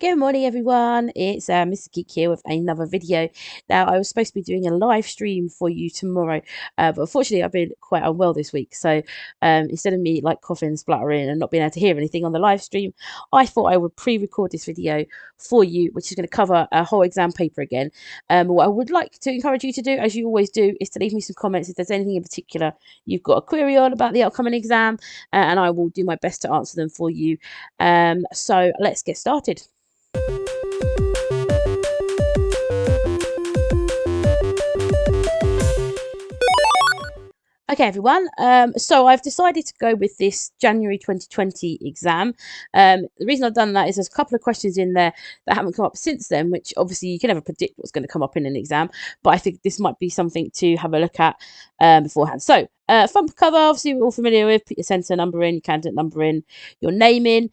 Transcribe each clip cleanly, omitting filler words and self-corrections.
Good morning, everyone. It's Mr. Geek here with another video. Now, I was supposed to be doing a live stream for you tomorrow, but unfortunately, I've been quite unwell this week. So instead of me like coughing and spluttering and not being able to hear anything on the live stream, I thought I would pre-record this video for you, which is going to cover a whole exam paper again. What I would like to encourage you to do, as you always do, is to leave me some comments if there's anything in particular you've got a query on about the upcoming exam, and I will do my best to answer them for you. So let's get started. Okay, everyone. So I've decided to go with this January 2020 exam. The reason I've done that is there's a couple of questions in there that haven't come up since then, which obviously you can never predict what's going to come up in an exam, but I think this might be something to have a look at beforehand. So front cover, obviously we're all familiar with. Put your centre number in, your candidate number in, your name in.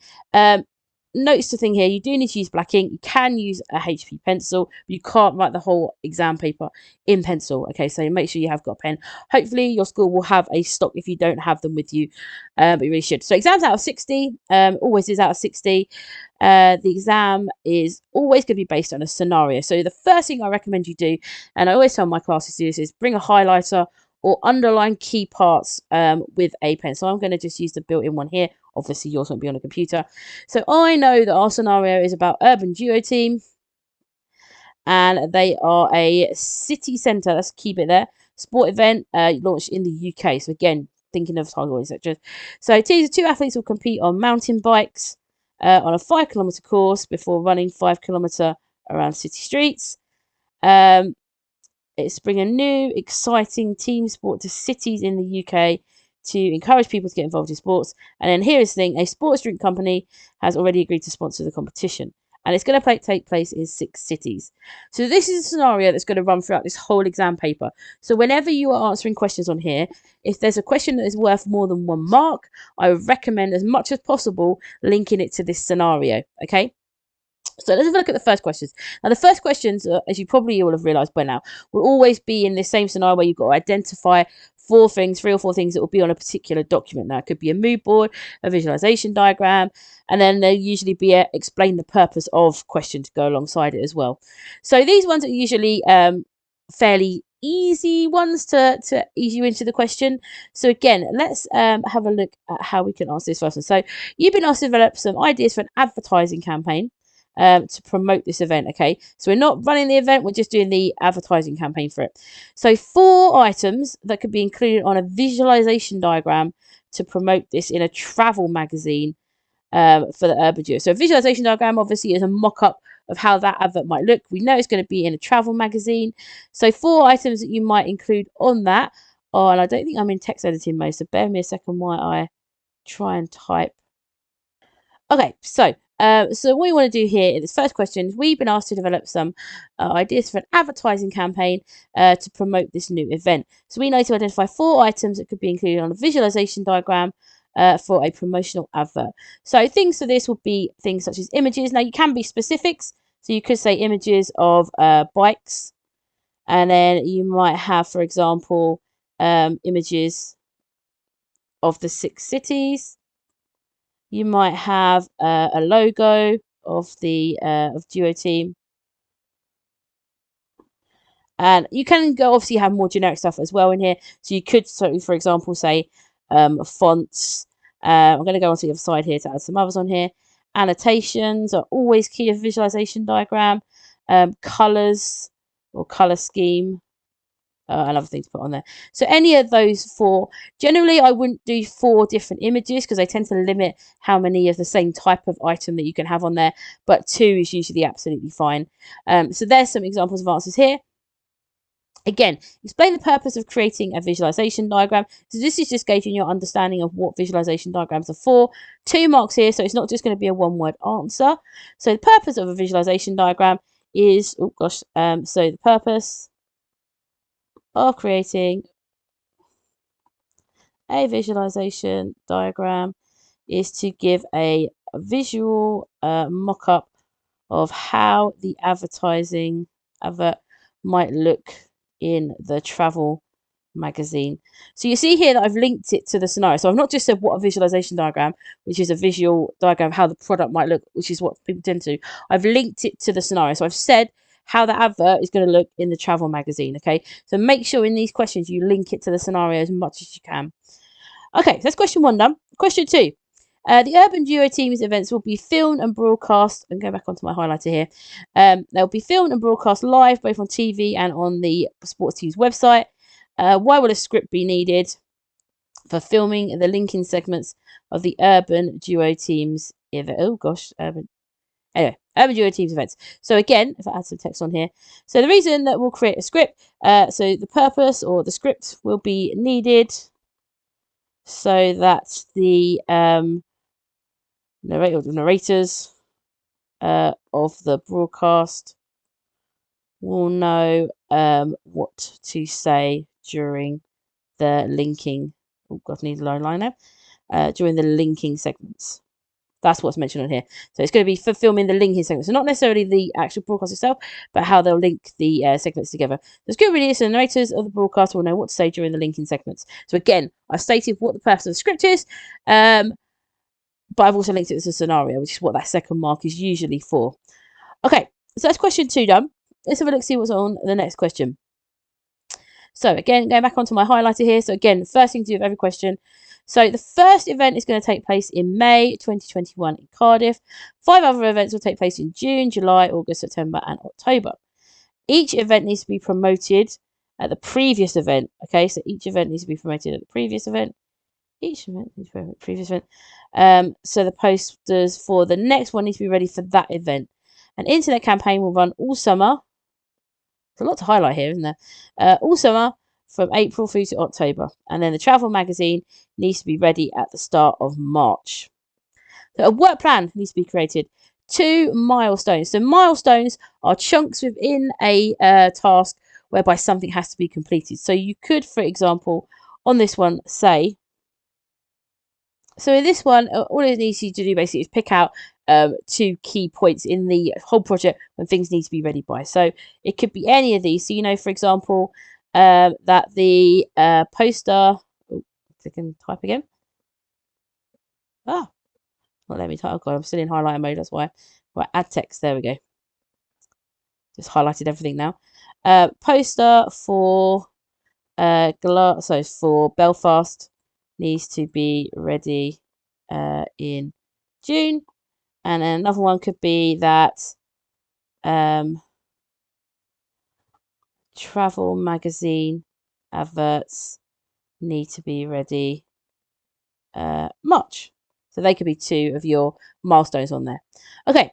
Notice the thing here, you do need to use black ink. You can use a HP pencil, but you can't write the whole exam paper in pencil. Okay, so make sure you have got a pen. Hopefully your school will have a stock if you don't have them with you, but you really should. So exams out of 60, always is out of 60. The exam is always going to be based on a scenario. So the first thing I recommend you do, and I always tell my classes to do this, is bring a highlighter or underline key parts with a pen. So I'm going to just use the built-in one here. Obviously, yours won't be on a computer. So I know that our scenario is about Urban Duo Team, and they are a city centre. Let's keep it there. Sport event launched in the UK. So again, thinking of target audience sectors. So two athletes will compete on mountain bikes on a 5-kilometre course before running 5-kilometre around city streets. It's bring a new, exciting team sport to cities in the UK to encourage people to get involved in sports. And then here is the thing, a sports drink company has already agreed to sponsor the competition. And it's going to take place in 6 cities. So this is a scenario that's going to run throughout this whole exam paper. So whenever you are answering questions on here, if there's a question that is worth more than 1 mark, I would recommend as much as possible linking it to this scenario, okay? So let's have a look at the first questions. Now, the first questions, as you probably all have realised by now, will always be in this same scenario where you've got to identify 3 or 4 things that will be on a particular document. Now, it could be a mood board, a visualisation diagram, and then there'll usually be a explain the purpose of question to go alongside it as well. So these ones are usually fairly easy ones to ease you into the question. So again, let's have a look at how we can answer this first one. So you've been asked to develop some ideas for an advertising campaign to promote this event. Okay, so we're not running the event, we're just doing the advertising campaign for it. So 4 items that could be included on a visualization diagram to promote this in a travel magazine for the urban duo. So a visualization diagram obviously is a mock-up of how that advert might look. We know it's going to be in a travel magazine. So 4 items that you might include on that. Oh, and I don't think I'm in text editing mode, so bear me a second while I try and type. Okay, so what we want to do here in this first question, we've been asked to develop some ideas for an advertising campaign to promote this new event. So we need to identify 4 items that could be included on a visualization diagram for a promotional advert. So things for this would be things such as images. Now, you can be specifics. So you could say images of bikes. And then you might have, for example, images of the 6 cities. You might have a logo of the of Duo Team. And you can go obviously have more generic stuff as well in here. So you could, so for example, say fonts. I'm going to go on to the other side here to add some others on here. Annotations are always key of visualization diagram. Colors or color scheme. Another thing to put on there. So any of those 4, generally I wouldn't do 4 different images because they tend to limit how many of the same type of item that you can have on there, but 2 is usually absolutely fine. So there's some examples of answers here. Again, explain the purpose of creating a visualization diagram. So this is just gauging your understanding of what visualization diagrams are for. 2 marks here, so it's not just going to be a 1-word answer. So the purpose of a visualization diagram is, so the purpose of creating a visualization diagram is to give a visual mock-up of how the advertising advert might look in the travel magazine. So you see here that I've linked it to the scenario. So I've not just said what a visualization diagram, which is a visual diagram of how the product might look, which is what people tend to do. I've linked it to the scenario. So I've said how the advert is going to look in the travel magazine. Okay, so make sure in these questions you link it to the scenario as much as you can. Okay, so that's question 1 done. Question 2. The Urban Duo Teams events will be filmed and broadcast. And go back onto my highlighter here. They'll be filmed and broadcast live, both on TV and on the sports team's website. Why will a script be needed for filming the linking segments of the Urban Duo Teams event? Oh gosh, Urban Duo Teams events. So again, if I add some text on here, so the reason that we'll create a script, so the purpose or the script will be needed so that the narrators of the broadcast will know what to say during the linking. Oh God, I need a line now. During the linking segments. That's what's mentioned on here. So it's going to be for filming the linking segments. So not necessarily the actual broadcast itself, but how they'll link the segments together. The script readers and narrators of the broadcast will know what to say during the linking segments. So again, I've stated what the purpose of the script is, but I've also linked it to the scenario, which is what that second mark is usually for. Okay, so that's question 2 done. Let's have a look, see what's on the next question. So again, going back onto my highlighter here. So again, first thing to do with every question. So the first event is going to take place in May 2021 in Cardiff. 5 other events will take place in June, July, August, September, and October. Each event needs to be promoted at the previous event. Okay, so each event needs to be promoted at the previous event. Each event needs to be promoted at the previous event. So the posters for the next one need to be ready for that event. An internet campaign will run all summer. There's a lot to highlight here, isn't there? All summer from April through to October. And then the travel magazine needs to be ready at the start of March. So a work plan needs to be created. 2 milestones. So milestones are chunks within a task whereby something has to be completed. So you could, for example, on this one say, so in this one, all it needs you to do basically is pick out 2 key points in the whole project when things need to be ready by. So it could be any of these. So, you know, for example, that the poster, click and type again. Not let me type. Oh God, I'm still in highlighter mode. That's why. Right, add text. There we go. Just highlighted everything now. Poster for for Belfast needs to be ready in June. And then another one could be that travel magazine adverts need to be ready March. So they could be 2 of your milestones on there. Okay,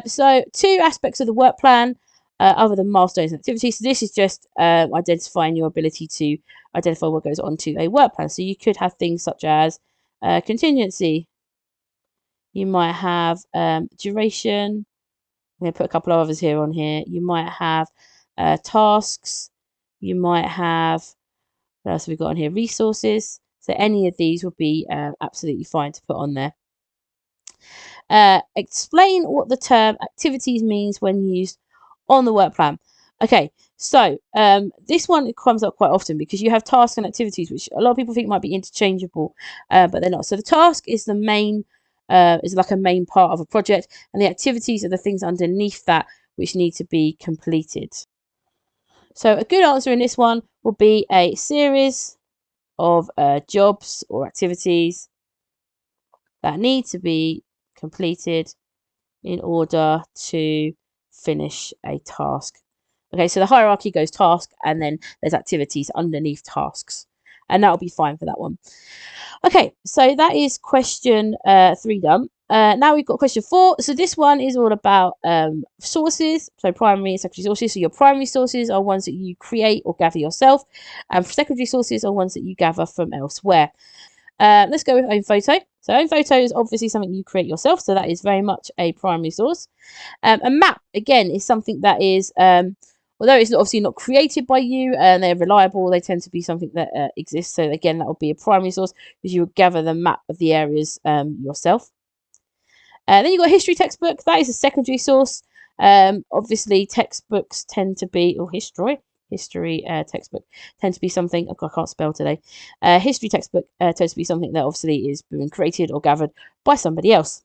so 2 aspects of the work plan other than milestones and activities. So this is just identifying your ability to identify what goes on to a work plan. So you could have things such as contingency. You might have duration. I'm going to put a couple of others here on here. You might have tasks. You might have, what else have we got on here? Resources. So any of these would be absolutely fine to put on there. Explain what the term activities means when used on the work plan. Okay, so this one comes up quite often because you have tasks and activities, which a lot of people think might be interchangeable, but they're not. So the task is the main, is like a main part of a project, and the activities are the things underneath that which need to be completed. So a good answer in this one will be a series of jobs or activities that need to be completed in order to finish a task. Okay, so the hierarchy goes task, and then there's activities underneath tasks, and that'll be fine for that one. Okay, so that is question 3 done. Now we've got question 4. So this one is all about sources, so primary and secondary sources. So your primary sources are ones that you create or gather yourself, and secondary sources are ones that you gather from elsewhere. Let's go with own photo. So own photo is obviously something you create yourself, so that is very much a primary source. A map, again, is something that is, although it's obviously not created by you and they're reliable, they tend to be something that exists. So again, that would be a primary source because you would gather the map of the areas yourself. Then you've got a history textbook. That is a secondary source. Obviously, textbooks tend to be, or history. history textbook tend to be something, I can't spell today. History textbook tends to be something that obviously is being created or gathered by somebody else.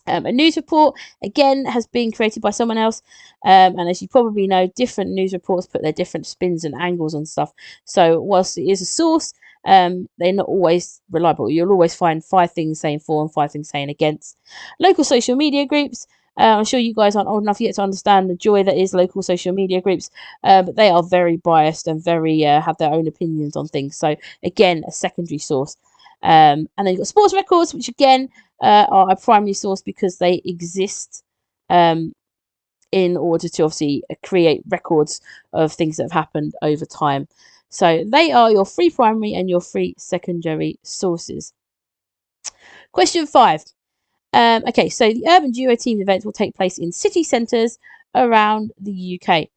A news report, again, has been created by someone else. And as you probably know, different news reports put their different spins and angles on stuff. So whilst it is a source, they're not always reliable. You'll always find 5 things saying for and 5 things saying against. Local social media groups. I'm sure you guys aren't old enough yet to understand the joy that is local social media groups, but they are very biased and very have their own opinions on things. So again, a secondary source. And then you've got sports records, which again are a primary source because they exist in order to obviously create records of things that have happened over time. So they are your 3 primary and your 3 secondary sources. Question 5. Okay, so the urban duo team events will take place in city centres around the UK.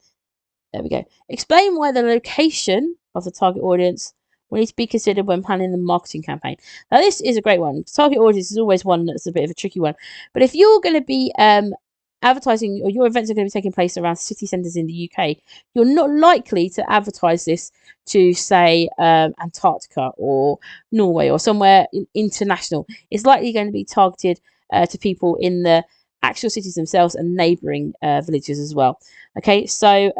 There we go. Explain why the location of the target audience will need to be considered when planning the marketing campaign. Now, this is a great one. Target audience is always one that's a bit of a tricky one. But if you're going to be advertising, or your events are going to be taking place around city centres in the UK, you're not likely to advertise this to, say, Antarctica or Norway or somewhere international. It's likely going to be targeted to people in the actual cities themselves and neighbouring villages as well. Okay, so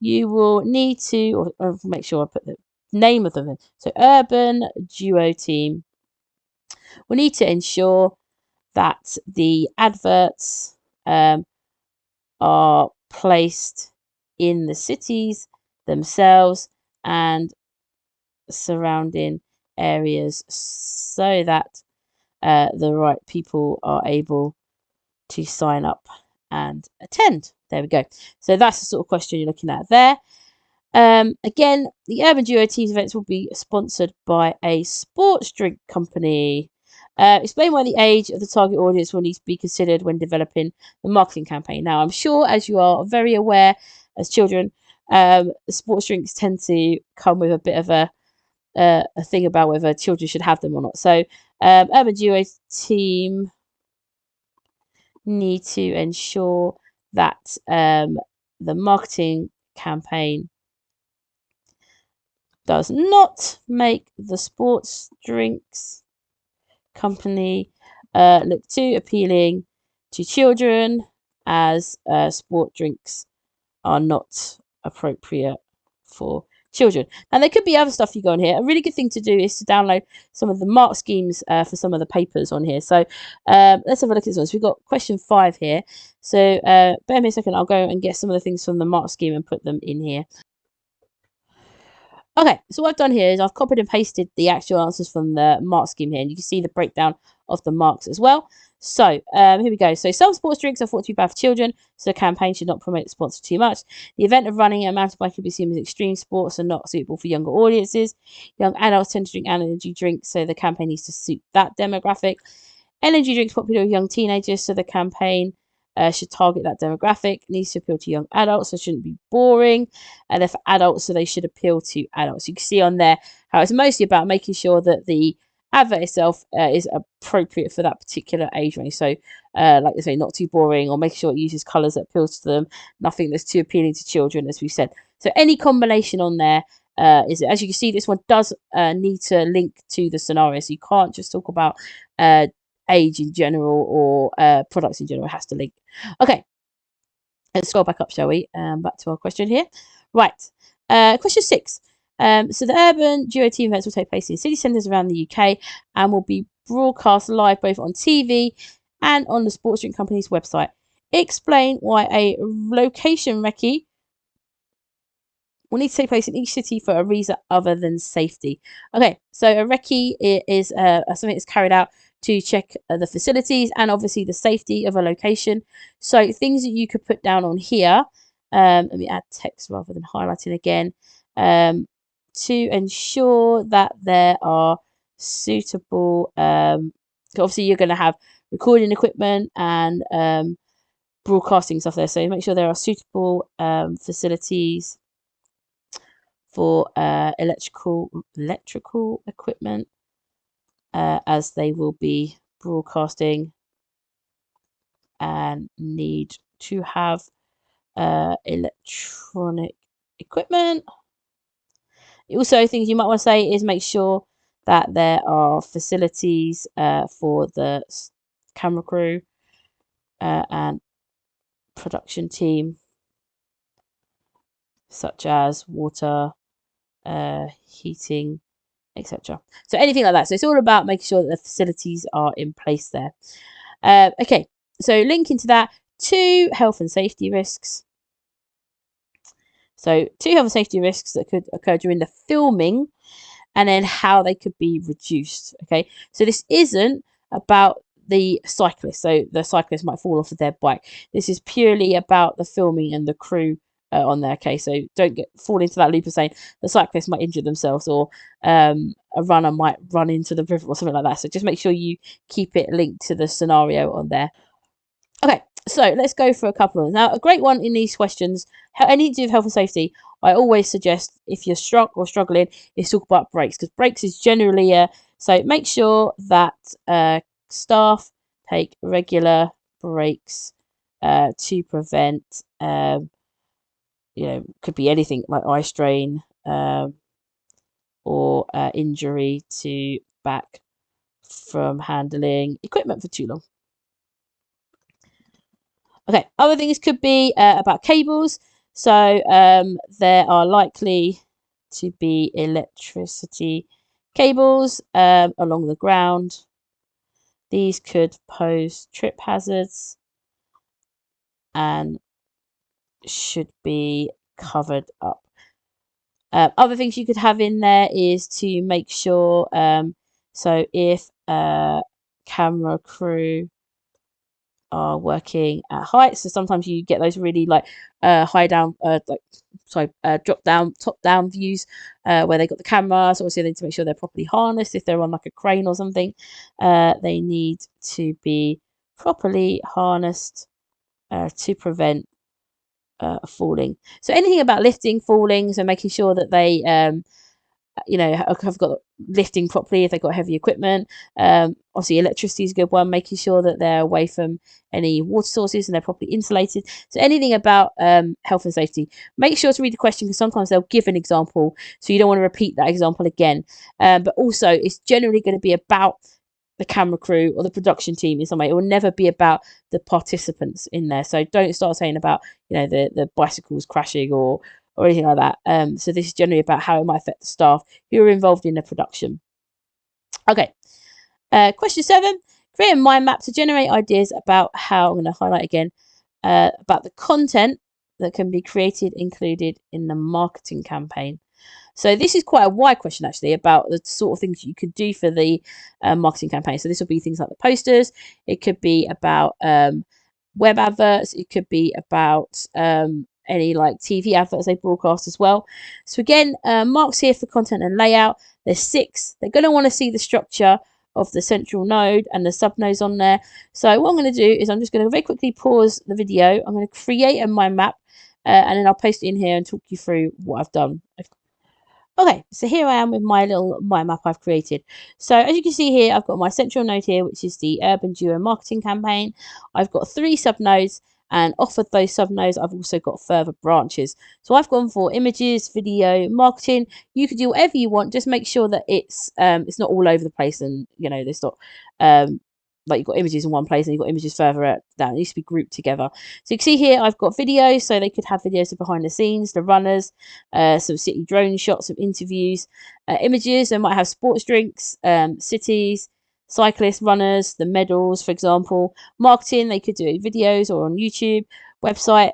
you will need to, or make sure I put the name of them in. So urban duo team will need to ensure that the adverts are placed in the cities themselves and surrounding areas so that the right people are able to sign up and attend. There we go. So that's the sort of question you're looking at there. Again, the Urban Duo Teams events will be sponsored by a sports drink company. Explain why the age of the target audience will need to be considered when developing the marketing campaign. Now, I'm sure, as you are very aware as children, the sports drinks tend to come with a bit of a thing about whether children should have them or not. So, Urban Duo Team need to ensure that the marketing campaign does not make the sports drinks company look too appealing to children, as sport drinks are not appropriate for children. And there could be other stuff you go on here. A really good thing to do is to download some of the mark schemes for some of the papers on here. So let's have a look at this one. So we've got question 5 here. So bear me a second. I'll go and get some of the things from the mark scheme and put them in here. Okay, so what I've done here is I've copied and pasted the actual answers from the mark scheme here, and you can see the breakdown of the marks as well. So here we go. So some sports drinks are thought to be bad for children, so the campaign should not promote the sponsor too much. The event of running a mountain bike could be seen as extreme sports and not suitable for younger audiences. Young adults tend to drink energy drinks, so the campaign needs to suit that demographic. Energy drinks popular with young teenagers, so the campaign should target that demographic. Needs to appeal to young adults, so it shouldn't be boring. And they're for adults, so they should appeal to adults. You can see on there how it's mostly about making sure that the advert itself is appropriate for that particular age range. So, like I say, not too boring, or making sure it uses colours that appeals to them. Nothing that's too appealing to children, as we said. So any combination on there is, as you can see, this one does need to link to the scenario. So you can't just talk about age in general or products in general. It has to link. Okay, let's scroll back up, shall we? Back to our question here. Right, question 6. So the urban duo team events will take place in city centres around the UK and will be broadcast live both on TV and on the sports drink company's website. Explain why a location recce will need to take place in each city for a reason other than safety. Okay, so a recce is something that's carried out to check the facilities and obviously the safety of a location. So things that you could put down on here, let me add text rather than highlighting again, to ensure that there are suitable, obviously you're going to have recording equipment and broadcasting stuff there. So make sure there are suitable facilities for electrical equipment, as they will be broadcasting and need to have electronic equipment. Also, things you might want to say is make sure that there are facilities for the camera crew and production team, such as water, heating, etc. So anything like that. So it's all about making sure that the facilities are in place there. Okay, so linking to that, 2 health and safety risks. So 2 health and safety risks that could occur during the filming, and then how they could be reduced. Okay, so this isn't about the cyclist. So the cyclist might fall off of their bike. This is purely about the filming and the crew on there. Okay, so don't fall into that loop of saying the cyclist might injure themselves, or a runner might run into the river or something like that. So just make sure you keep it linked to the scenario on there. Okay, so let's go for a couple of them. Now, a great one in these questions, anything to do with health and safety, I always suggest, if you're struggling, is talk about breaks, because breaks is generally so make sure that staff take regular breaks to prevent, could be anything like eye strain or injury to back from handling equipment for too long. Okay, other things could be about cables. So there are likely to be electricity cables along the ground. These could pose trip hazards and should be covered up. Other things you could have in there is to make sure, so if camera crew are working at heights, so sometimes you get those really like high down drop down top down views where they got the cameras. So obviously they need to make sure they're properly harnessed. If they're on like a crane or something, they need to be properly harnessed to prevent falling. So anything about lifting, falling, so making sure that they have got lifting properly if they've got heavy equipment. Obviously electricity is a good one, making sure that they're away from any water sources and they're properly insulated. So anything about health and safety, make sure to read the question, because sometimes they'll give an example, so you don't want to repeat that example again. But also it's generally going to be about the camera crew or the production team in some way. It will never be about the participants in there. So don't start saying about the bicycles crashing or anything like that. So this is generally about how it might affect the staff who are involved in the production. Okay, question 7. Create a mind map to generate ideas about how, I'm going to highlight again, about the content that can be created, included in the marketing campaign. So this is quite a wide question, actually, about the sort of things you could do for the marketing campaign. So this will be things like the posters. It could be about web adverts. It could be about any like TV adverts they broadcast as well. So again, marks here for content and layout. There's 6. They're going to want to see the structure of the central node and the sub nodes on there. So what I'm going to do is I'm just going to very quickly pause the video. I'm going to create a mind map and then I'll paste it in here and talk you through what I've done. Okay, so here I am with my little mind map I've created. So as you can see here, I've got my central node here, which is the Urban Duo marketing campaign. I've got 3 subnodes, and off of those subnodes, I've also got further branches. So I've gone for images, video, marketing. You could do whatever you want. Just make sure that it's not all over the place, and there's not like you've got images in one place and you've got images further down. It needs to be grouped together. So you can see here I've got videos, so they could have videos of behind the scenes, the runners, some city drone shots, some interviews. Images, they might have sports drinks, cities, cyclists, runners, the medals, for example. Marketing, they could do videos or on YouTube. Website,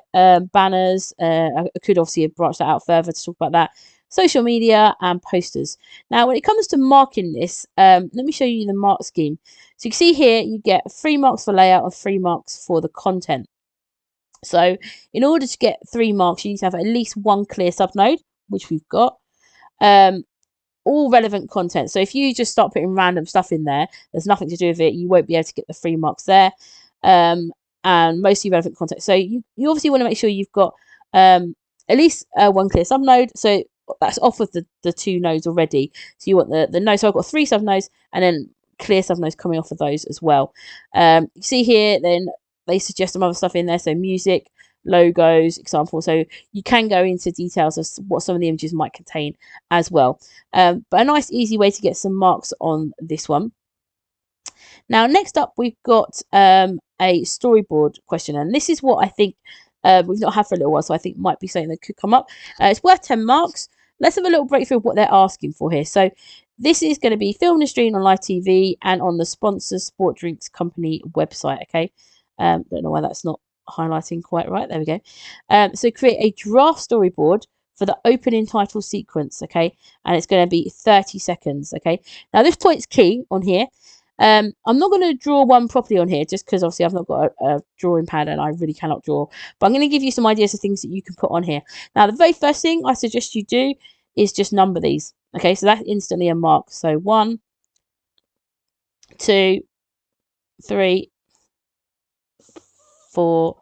banners. I could obviously have branched that out further to talk about that. Social media and posters. Now, when it comes to marking this, let me show you the mark scheme. So you can see here, you get 3 marks for layout and 3 marks for the content. So in order to get 3 marks, you need to have at least 1 clear subnode, which we've got. All relevant content. So if you just start putting random stuff in there, there's nothing to do with it, you won't be able to get the 3 marks there. And mostly relevant content. So you obviously want to make sure you've got at least 1 clear subnode. So that's off of the 2 nodes already. So you want the node. So I've got 3 subnodes and then clear subnodes coming off of those as well. You see here, then they suggest some other stuff in there. So music, logos, example. So you can go into details of what some of the images might contain as well. But a nice easy way to get some marks on this one. Now, next up, we've got a storyboard question, and this is what I think we've not had for a little while, so I think might be something that could come up. It's worth 10 marks. Let's have a little breakthrough of what they're asking for here. So this is going to be filmed and streamed on live TV and on the sponsor sport drinks company website. Okay, don't know why that's not highlighting quite right. There we go. So create a draft storyboard for the opening title sequence. Okay, and it's going to be 30 seconds. Okay, now this point's key on here. I'm not going to draw one properly on here just because obviously I've not got a drawing pad and I really cannot draw. But I'm going to give you some ideas of things that you can put on here. Now, the very first thing I suggest you do is just number these. Okay, so that's instantly a mark. So 1, 2, 3, 4,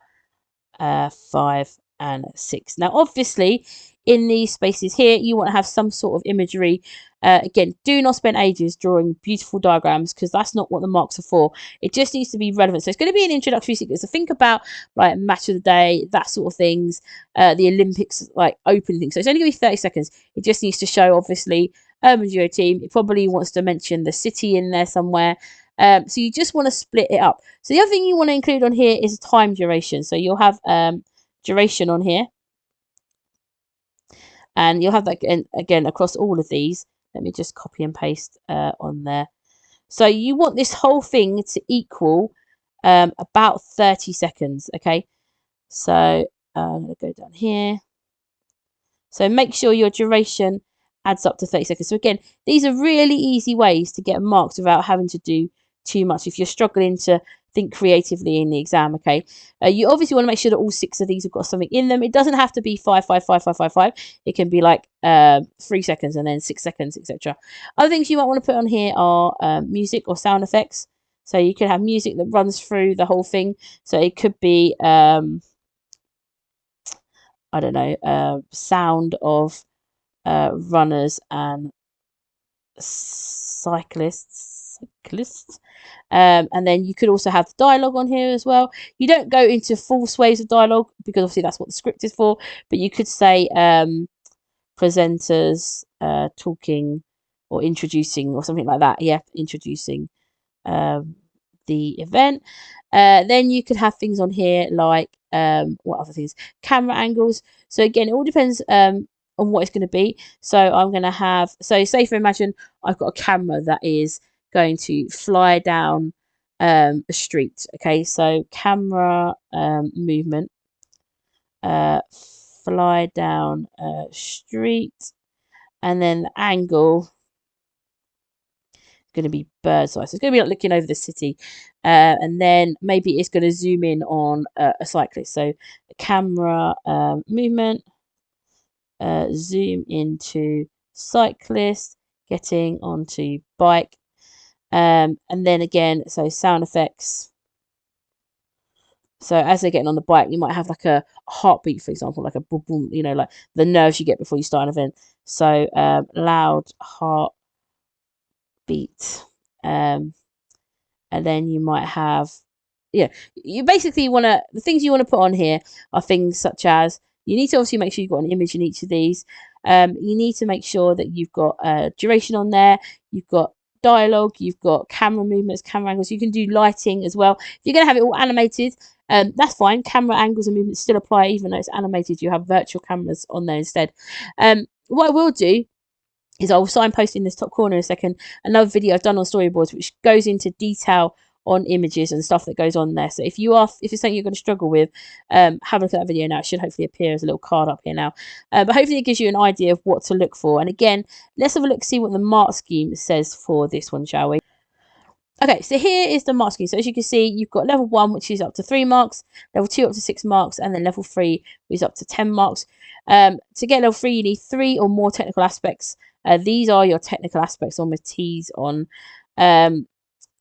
5, and 6. Now, obviously, in these spaces here, you want to have some sort of imagery. Again, do not spend ages drawing beautiful diagrams because that's not what the marks are for. It just needs to be relevant. So it's going to be an introductory sequence. So think about like match of the day, that sort of things, the Olympics, like open things. So it's only going to be 30 seconds. It just needs to show, obviously, Urban Duo team. It probably wants to mention the city in there somewhere. So you just want to split it up. So the other thing you want to include on here is time duration. So you'll have duration on here. And you'll have that again across all of these. Let me just copy and paste on there. So you want this whole thing to equal about 30 seconds. Okay. So I'm going to go down here. So make sure your duration adds up to 30 seconds. So again, these are really easy ways to get marks without having to do too much if you're struggling to think creatively in the exam. Okay, you obviously want to make sure that all 6 of these have got something in them. It doesn't have to be 5, 5, 5, 5, 5, 5. It can be like 3 seconds and then 6 seconds, etc. Other things you might want to put on here are music or sound effects. So you could have music that runs through the whole thing. So it could be I don't know, sound of runners and cyclists. And then you could also have dialogue on here as well. You don't go into full swathes of dialogue because obviously that's what the script is for, but you could say presenters talking or introducing or something like that. Yeah, introducing the event. Then you could have things on here like what other things? Camera angles. So again, it all depends on what it's going to be. So I'm going to have, so say for imagine I've got a camera that is going to fly down a street. Okay, so camera movement, fly down street, and then the angle going to be bird's eye. So it's going to be like looking over the city, and then maybe it's going to zoom in on a cyclist. So camera movement, zoom into cyclist getting onto bike, and then again, so sound effects. So as they're getting on the bike, you might have like a heartbeat, for example, like a boom, boom, you know, like the nerves you get before you start an event. So loud heart beat, and then you might have, yeah, you basically want to, the things you want to put on here are things such as, you need to obviously make sure you've got an image in each of these. You need to make sure that you've got duration on there, you've got dialogue, you've got camera movements, camera angles. You can do lighting as well. If you're going to have it all animated, that's fine. Camera angles and movements still apply, even though it's animated. You have virtual cameras on there instead. What I will do is I'll signpost in this top corner in a second another video I've done on storyboards, which goes into detail on images and stuff that goes on there. So if it's something you're going to struggle with, have a look at that video now. It should hopefully appear as a little card up here now. But hopefully it gives you an idea of what to look for. And again, let's have a look, see what the mark scheme says for this one, shall we? Okay, so here is the mark scheme. So as you can see, you've got level 1, which is up to 3 marks, level 2 up to 6 marks, and then level 3 is up to 10 marks. To get level 3, you need 3 or more technical aspects. These are your technical aspects on with T's on.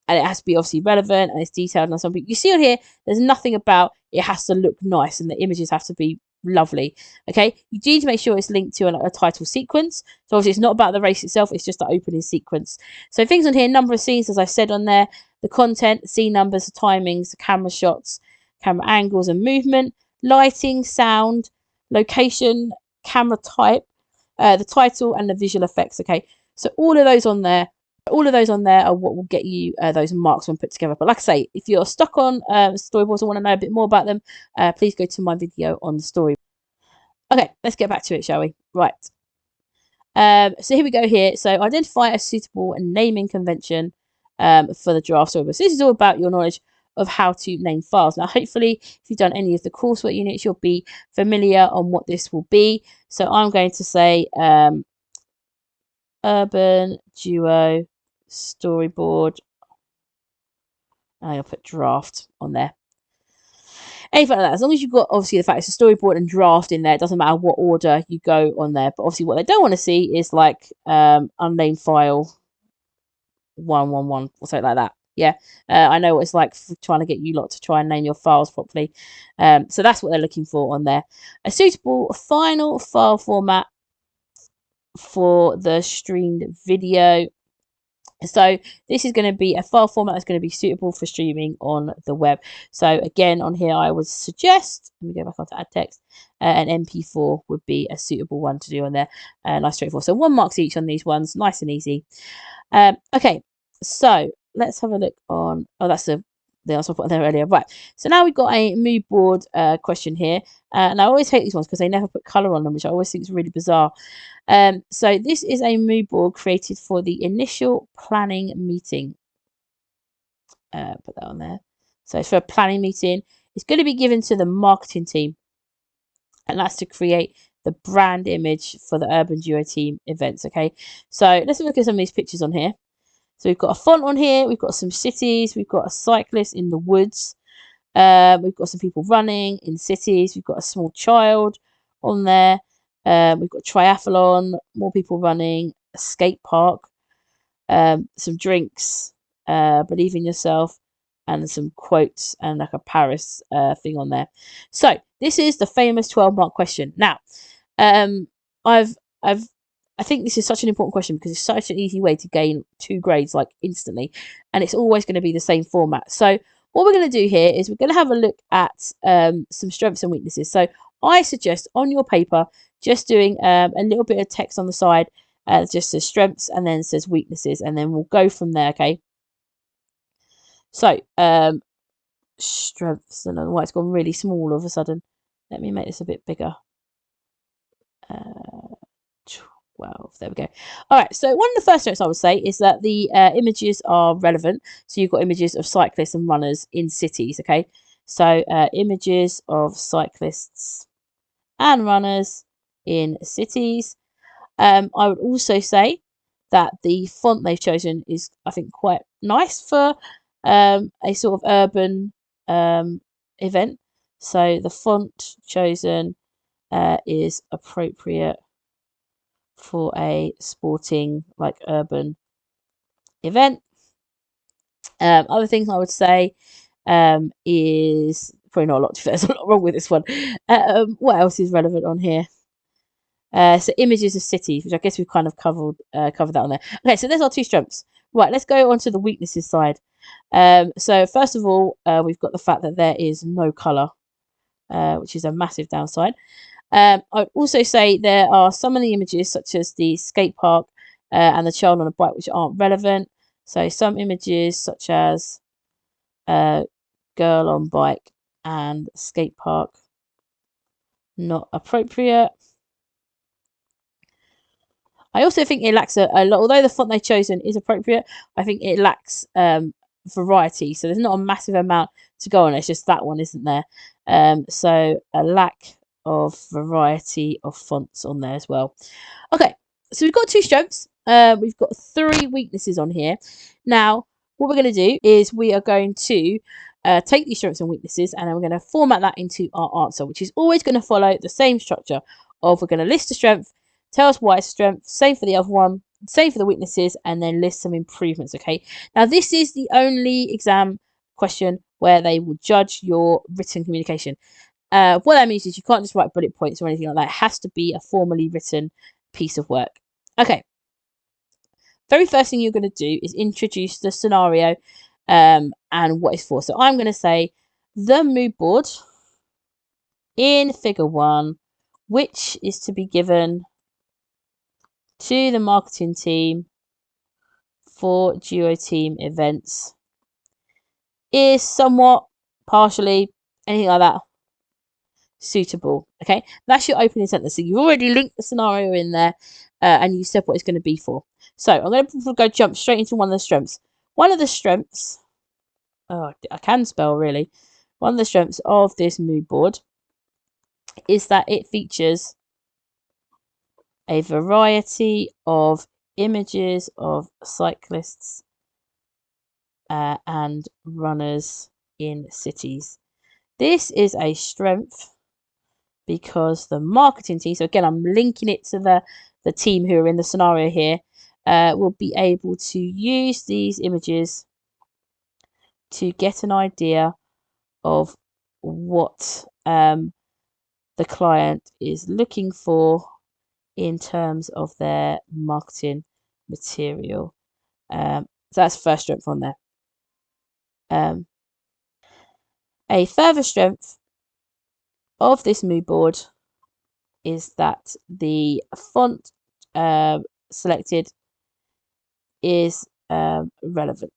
And it has to be obviously relevant and it's detailed and something. You see on here, there's nothing about it has to look nice and the images have to be lovely. Okay, you need to make sure it's linked to a title sequence. So obviously it's not about the race itself, it's just the opening sequence. So things on here, number of scenes, as I said on there, the content, scene numbers, the timings, the camera shots, camera angles and movement, lighting, sound, location, camera type, the title, and the visual effects. Okay, so all of those on there. All of those on there are what will get you those marks when put together. But like I say, if you're stuck on storyboards and want to know a bit more about them, please go to my video on the story. Okay, let's get back to it, shall we? Right. So here we go here. So identify a suitable naming convention for the draft storyboard. So this is all about your knowledge of how to name files. Now, hopefully, if you've done any of the coursework units, you'll be familiar on what this will be. So I'm going to say Urban Duo Storyboard. I'll put draft on there. Anything like that. As long as you've got, obviously, the fact it's a storyboard and draft in there, it doesn't matter what order you go on there. But obviously, what they don't want to see is like unnamed file 111 or something like that. Yeah, I know what it's like for trying to get you lot to try and name your files properly. So that's what they're looking for on there. A suitable final file format for the streamed video. So this is going to be a file format that's going to be suitable for streaming on the web. So again, on here, I would suggest, let me go back onto add text, an MP4 would be a suitable one to do on there. Nice straightforward. So 1 marks each on these ones, nice and easy. Okay, so let's have a look on, oh, that's the answer I put there earlier. Right, so now we've got a mood board question here. And I always hate these ones because they never put colour on them, which I always think is really bizarre. So this is a mood board created for the initial planning meeting. Put that on there. So it's for a planning meeting. It's going to be given to the marketing team. And that's to create the brand image for the Urban Duo team events. Okay, so let's look at some of these pictures on here. So we've got a font on here. We've got some cities. We've got a cyclist in the woods. We've got some people running in cities. We've got a small child on there. We've got triathlon, more people running, a skate park, some drinks, believe in yourself, and some quotes and like a Paris thing on there. So this is the famous 12-mark question. Now, I think this is such an important question because it's such an easy way to gain 2 grades like instantly, and it's always going to be the same format. So what we're going to do here is we're going to have a look at some strengths and weaknesses. So I suggest on your paper just doing a little bit of text on the side, just says strengths and then says weaknesses, and then we'll go from there. Okay. So strengths. I don't know why it's gone really small all of a sudden. Let me make this a bit bigger. 12. There we go. All right. So one of the first strengths I would say is that the images are relevant. So you've got images of cyclists and runners in cities. Okay. So images of cyclists and runners in cities. I would also say that the font they've chosen is, I think, quite nice for a sort of urban event. So the font chosen is appropriate for a sporting, like, urban event. Other things I would say is probably not a lot to there's a lot wrong with this one. What else is relevant on here? So images of cities, which I guess we've kind of covered that on there. Okay, so there's our 2 strengths. Right, let's go on to the weaknesses side. So first of all, we've got the fact that there is no colour, which is a massive downside. I would also say there are some of the images, such as the skate park and the child on a bike, which aren't relevant. So some images, such as girl on bike and skate park, not appropriate. I also think it lacks a lot, although the font they've chosen is appropriate, I think it lacks variety. So there's not a massive amount to go on. It's just that one isn't there. So a lack of variety of fonts on there as well. Okay, so we've got 2 strengths. We've got 3 weaknesses on here. Now, what we're going to do is we are going to take these strengths and weaknesses, and then we're going to format that into our answer, which is always going to follow the same structure of we're going to list the strength, tell us why it's a strength, same for the other one, same for the weaknesses, and then list some improvements. Okay, now this is the only exam question where they will judge your written communication. What that means is you can't just write bullet points or anything like that. It has to be a formally written piece of work. Okay. Very first thing you're going to do is introduce the scenario and what it's for. So I'm going to say the mood board in figure 1, which is to be given to the marketing team for duo team events, is somewhat, partially, anything like that, suitable. Okay, that's your opening sentence. So you've already linked the scenario in there, and you said what it's going to be for. So I'm going to jump straight into one of the strengths. One of the strengths, oh, I can spell really. One of the strengths of this mood board is that it features a variety of images of cyclists and runners in cities. This is a strength because the marketing team, so again, I'm linking it to the team who are in the scenario here, will be able to use these images to get an idea of what the client is looking for in terms of their marketing material. So that's first strength on there. A further strength of this mood board is that the font selected is relevant.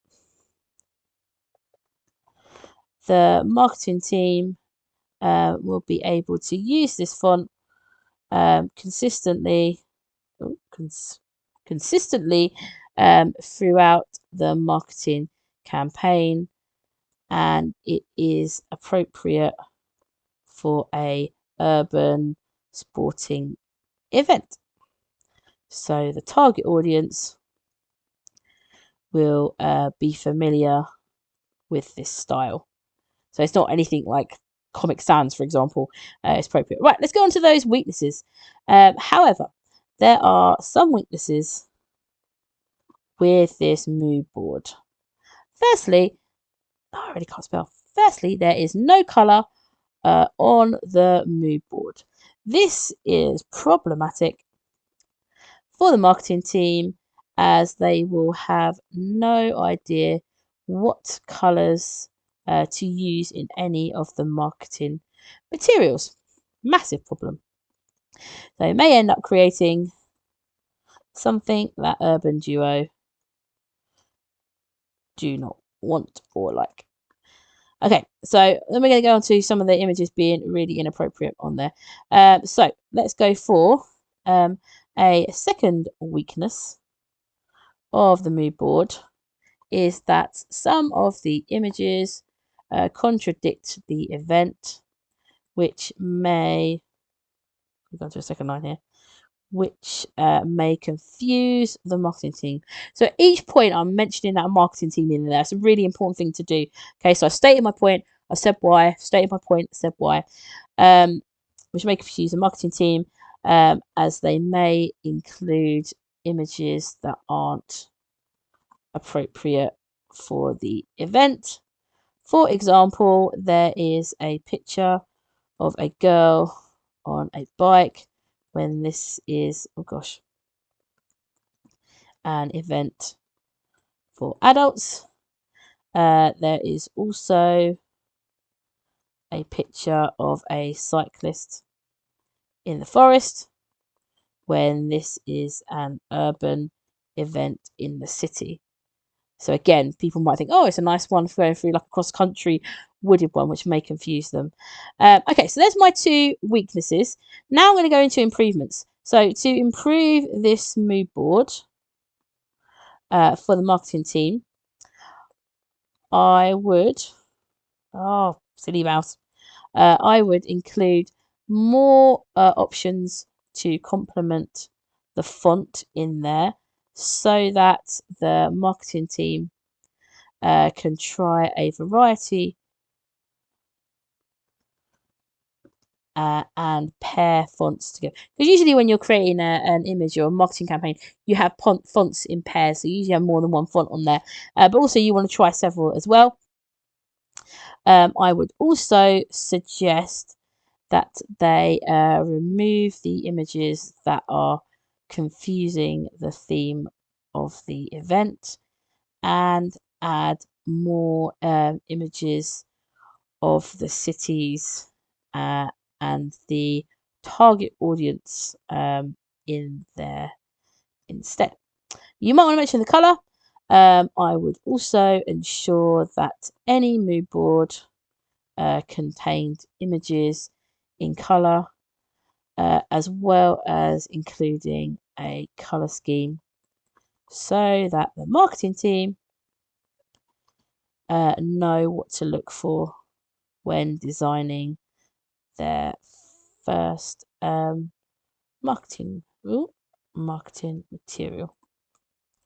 The marketing team will be able to use this font consistently throughout the marketing campaign, and it is appropriate for a urban sporting event. So the target audience will be familiar with this style. So it's not anything like Comic Sans, for example. It's appropriate. Right, let's go on to those weaknesses. However, there are some weaknesses with this mood board. Firstly, I really can't spell. Firstly, there is no colour on the mood board. This is problematic for the marketing team as they will have no idea what colours to use in any of the marketing materials. Massive problem. They may end up creating something that urban duo do not want or like. Okay, so then we're going to go on to some of the images being really inappropriate on there. So let's go for a second weakness of the mood board is that some of the images contradict the event, which may, we've gone to a second line here, which may confuse the marketing team. So at each point I'm mentioning that marketing team in there. It's a really important thing to do. Okay, so I stated my point, I said why, stated my point, said why, which may confuse the marketing team as they may include images that aren't appropriate for the event. For example, there is a picture of a girl on a bike when this is, oh gosh, an event for adults. There is also a picture of a cyclist in the forest when this is an urban event in the city. So again, people might think, oh, it's a nice one for going through like a cross-country wooded one, which may confuse them. Okay, so there's my two weaknesses. Now I'm going to go into improvements. So to improve this mood board for the marketing team, I would, oh, silly mouse, I would include more options to complement the font in there so that the marketing team can try a variety and pair fonts together. Because usually when you're creating an image or a marketing campaign, you have fonts in pairs. So you usually have more than one font on there. But also you want to try several as well. I would also suggest that they remove the images that are confusing the theme of the event and add more images of the cities and the target audience in there instead. You might want to mention the colour. I would also ensure that any mood board contained images in colour, as well as including a colour scheme, so that the marketing team know what to look for when designing their first marketing material.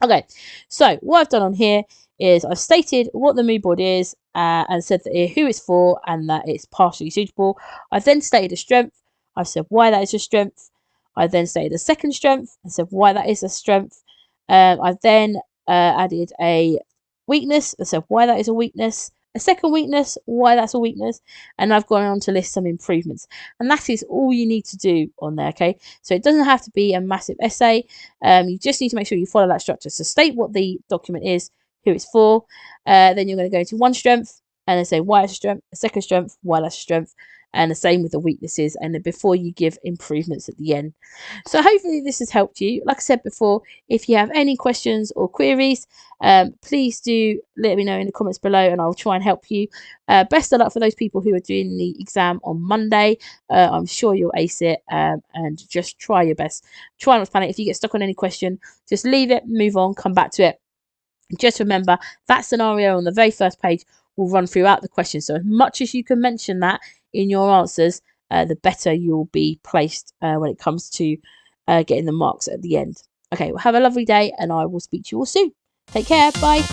Okay, so what I've done on here is I've stated what the mood board is and said that who it's for and that it's partially suitable. I've then stated a strength. I've said why that is a strength. I then stated a second strength and said why that is a strength. I've then added a weakness and said why that is a weakness. A second weakness, why that's a weakness, and I've gone on to list some improvements. And that is all you need to do on there, okay? So it doesn't have to be a massive essay. You just need to make sure you follow that structure. So state what the document is, who it's for. Then you're going to go into one strength and then say why it's a strength, a second strength, why that's a strength, and the same with the weaknesses, and then before you give improvements at the end. So hopefully this has helped you. Like I said before, if you have any questions or queries, please do let me know in the comments below and I'll try and help you. Best of luck for those people who are doing the exam on Monday. I'm sure you'll ace it, and just try your best. Try not to panic. If you get stuck on any question, just leave it, move on, come back to it. Just remember that scenario on the very first page will run throughout the question. So as much as you can mention that in your answers, the better you'll be placed when it comes to getting the marks at the end. Okay, well, have a lovely day and I will speak to you all soon. Take care. Bye.